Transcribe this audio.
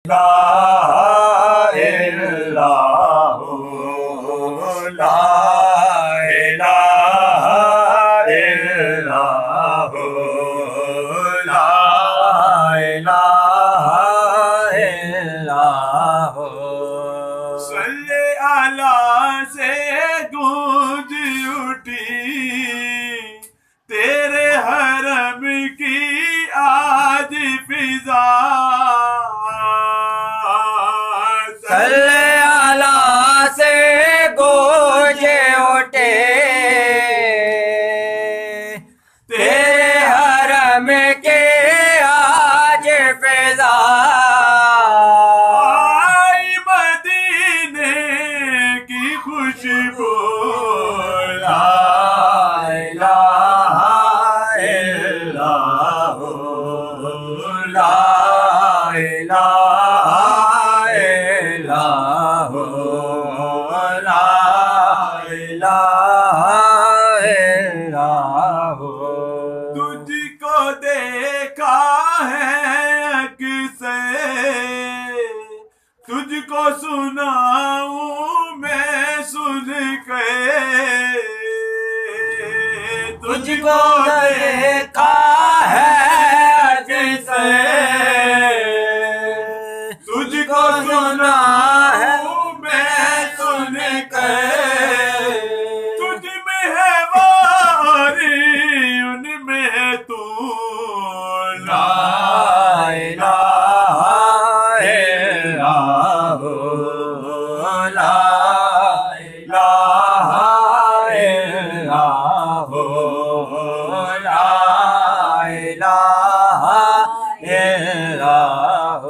La illallah, la ilaha illallah, la ilaha illallah। सल्ले अला से गूंज उठी तेरे हरम की आज फिजा। सल्ले अला से गूंजे उठे तेरे हरम के आज फिजा। आई मदीने की खुशबू, ला इलाहा इल्लल्लाह, ला इलाहा इल्लल्लाह, ला इलाहा इल्लल्लाह। तुझको देखा है अक्से, तुझको सुनाऊं मैं सुन के। तुझको देखा है अक्से, तुझको सुना है मैं सुन के। तुझ में है वारी उनमें है तू, ला इलाहा इल्लल्लाह, ला इलाहा इल्लल्लाह, ला इलाहा इल्लल्लाह।